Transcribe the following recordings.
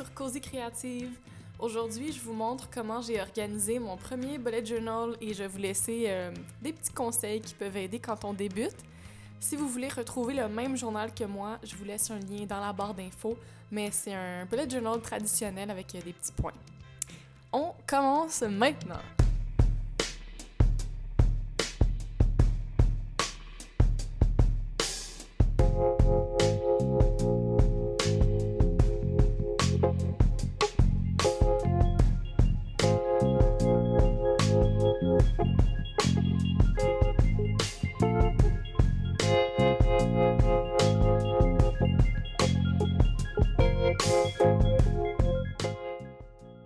sur Cozy Créative. Aujourd'hui, je vous montre comment j'ai organisé mon premier bullet journal et je vais vous laisser des petits conseils qui peuvent aider quand on débute. Si vous voulez retrouver le même journal que moi, je vous laisse un lien dans la barre d'infos, mais c'est un bullet journal traditionnel avec des petits points. On commence maintenant!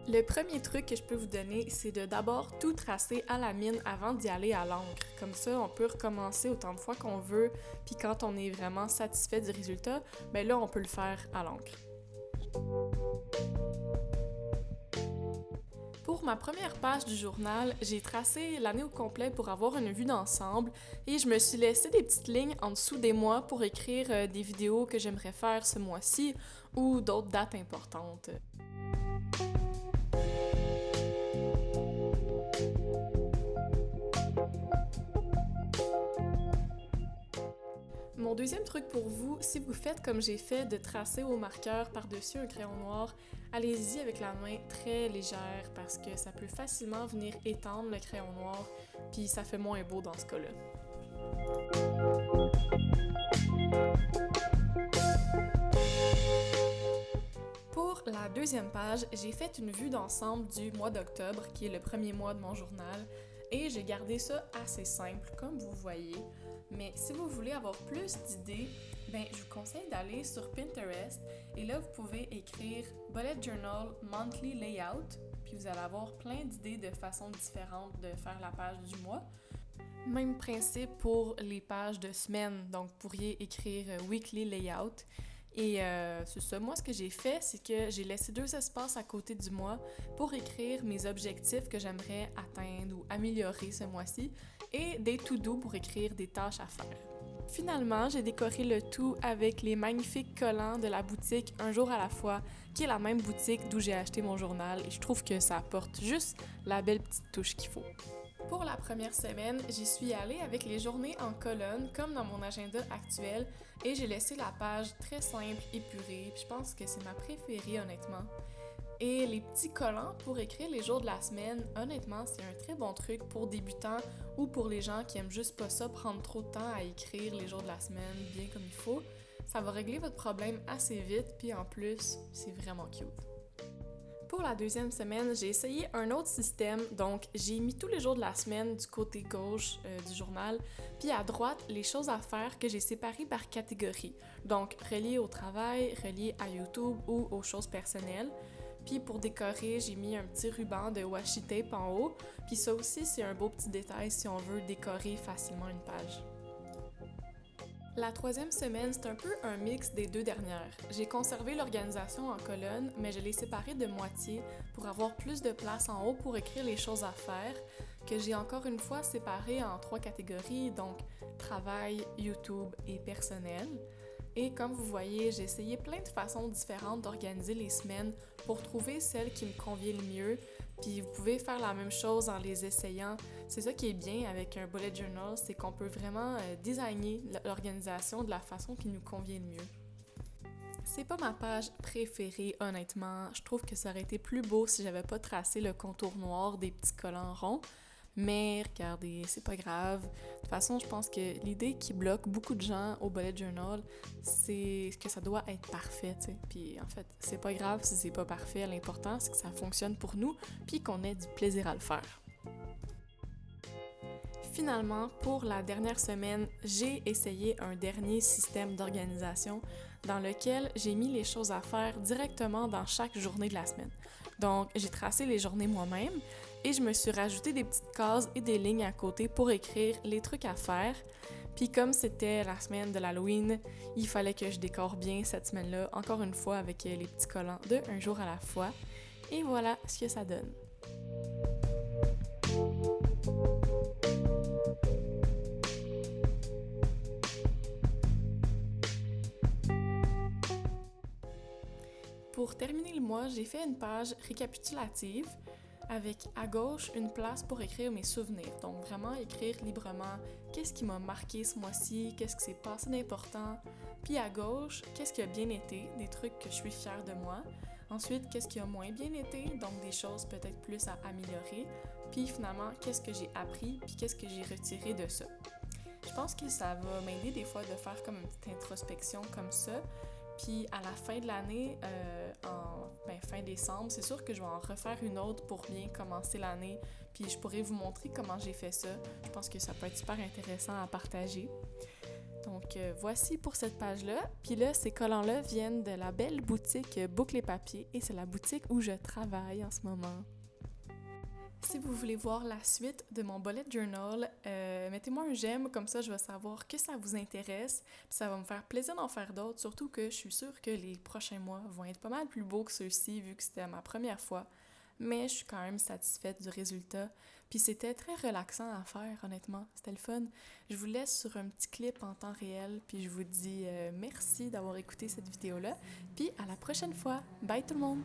Le premier truc que je peux vous donner, c'est de d'abord tout tracer à la mine avant d'y aller à l'encre. Comme ça, on peut recommencer autant de fois qu'on veut, puis quand on est vraiment satisfait du résultat, ben là, on peut le faire à l'encre. Pour ma première page du journal, j'ai tracé l'année au complet pour avoir une vue d'ensemble et je me suis laissé des petites lignes en dessous des mois pour écrire des vidéos que j'aimerais faire ce mois-ci ou d'autres dates importantes. Mon deuxième truc pour vous, si vous faites comme j'ai fait de tracer au marqueur par-dessus un crayon noir, allez-y avec la main très légère parce que ça peut facilement venir étendre le crayon noir, puis ça fait moins beau dans ce cas-là. Pour la deuxième page, j'ai fait une vue d'ensemble du mois d'octobre, qui est le premier mois de mon journal, et j'ai gardé ça assez simple, comme vous voyez. Mais si vous voulez avoir plus d'idées, je vous conseille d'aller sur Pinterest et là vous pouvez écrire Bullet Journal Monthly Layout, puis vous allez avoir plein d'idées de façons différentes de faire la page du mois. Même principe pour les pages de semaine, donc vous pourriez écrire Weekly Layout. Et c'est ça, moi ce que j'ai fait, c'est que j'ai laissé 2 espaces à côté du mois pour écrire mes objectifs que j'aimerais atteindre ou améliorer ce mois-ci et des to-do pour écrire des tâches à faire. Finalement, j'ai décoré le tout avec les magnifiques collants de la boutique Un jour à la fois, qui est la même boutique d'où j'ai acheté mon journal et je trouve que ça apporte juste la belle petite touche qu'il faut. Pour la première semaine, j'y suis allée avec les journées en colonne, comme dans mon agenda actuel, et j'ai laissé la page très simple, épurée, puis je pense que c'est ma préférée honnêtement. Et les petits collants pour écrire les jours de la semaine, honnêtement, c'est un très bon truc pour débutants ou pour les gens qui aiment juste pas ça, prendre trop de temps à écrire les jours de la semaine bien comme il faut. Ça va régler votre problème assez vite, puis en plus, c'est vraiment cute. Pour la deuxième semaine, j'ai essayé un autre système, donc j'ai mis tous les jours de la semaine du côté gauche du journal, puis à droite, les choses à faire que j'ai séparées par catégorie, donc reliées au travail, reliées à YouTube ou aux choses personnelles. Puis pour décorer, j'ai mis un petit ruban de washi tape en haut, puis ça aussi c'est un beau petit détail si on veut décorer facilement une page. La troisième semaine, c'est un peu un mix des 2 dernières. J'ai conservé l'organisation en colonne, mais je l'ai séparée de moitié pour avoir plus de place en haut pour écrire les choses à faire, que j'ai encore une fois séparées en 3 catégories, donc travail, YouTube et personnel. Et comme vous voyez, j'ai essayé plein de façons différentes d'organiser les semaines pour trouver celle qui me convient le mieux. Puis vous pouvez faire la même chose en les essayant. C'est ça qui est bien avec un bullet journal, c'est qu'on peut vraiment designer l'organisation de la façon qui nous convient le mieux. C'est pas ma page préférée, honnêtement. Je trouve que ça aurait été plus beau si j'avais pas tracé le contour noir des petits collants ronds. Mais regardez, c'est pas grave. De toute façon, je pense que l'idée qui bloque beaucoup de gens au bullet journal, c'est que ça doit être parfait, tu sais. Puis en fait, c'est pas grave si c'est pas parfait. L'important, c'est que ça fonctionne pour nous, puis qu'on ait du plaisir à le faire. Finalement, pour la dernière semaine, j'ai essayé un dernier système d'organisation dans lequel j'ai mis les choses à faire directement dans chaque journée de la semaine. Donc, j'ai tracé les journées moi-même et je me suis rajouté des petites cases et des lignes à côté pour écrire les trucs à faire. Puis comme c'était la semaine de l'Halloween, il fallait que je décore bien cette semaine-là, encore une fois avec les petits collants de Un jour à la fois. Et voilà ce que ça donne. Pour terminer le mois, j'ai fait une page récapitulative avec à gauche une place pour écrire mes souvenirs. Donc vraiment écrire librement qu'est-ce qui m'a marqué ce mois-ci, qu'est-ce qui s'est passé d'important. Puis à gauche, qu'est-ce qui a bien été, des trucs que je suis fière de moi. Ensuite, qu'est-ce qui a moins bien été, donc des choses peut-être plus à améliorer. Puis finalement, qu'est-ce que j'ai appris, puis qu'est-ce que j'ai retiré de ça. Je pense que ça va m'aider des fois de faire comme une petite introspection comme ça. Puis à la fin de l'année, fin décembre, c'est sûr que je vais en refaire une autre pour bien commencer l'année. Puis je pourrais vous montrer comment j'ai fait ça. Je pense que ça peut être super intéressant à partager. Donc voici pour cette page-là. Puis là, ces collants-là viennent de la belle boutique Boucle et Papier et c'est la boutique où je travaille en ce moment. Si vous voulez voir la suite de mon bullet journal, mettez-moi un j'aime, comme ça je vais savoir que ça vous intéresse, puis ça va me faire plaisir d'en faire d'autres, surtout que je suis sûre que les prochains mois vont être pas mal plus beaux que ceux-ci vu que c'était ma première fois, mais je suis quand même satisfaite du résultat, puis c'était très relaxant à faire honnêtement, c'était le fun. Je vous laisse sur un petit clip en temps réel, puis je vous dis merci d'avoir écouté cette vidéo-là, puis à la prochaine fois, bye tout le monde!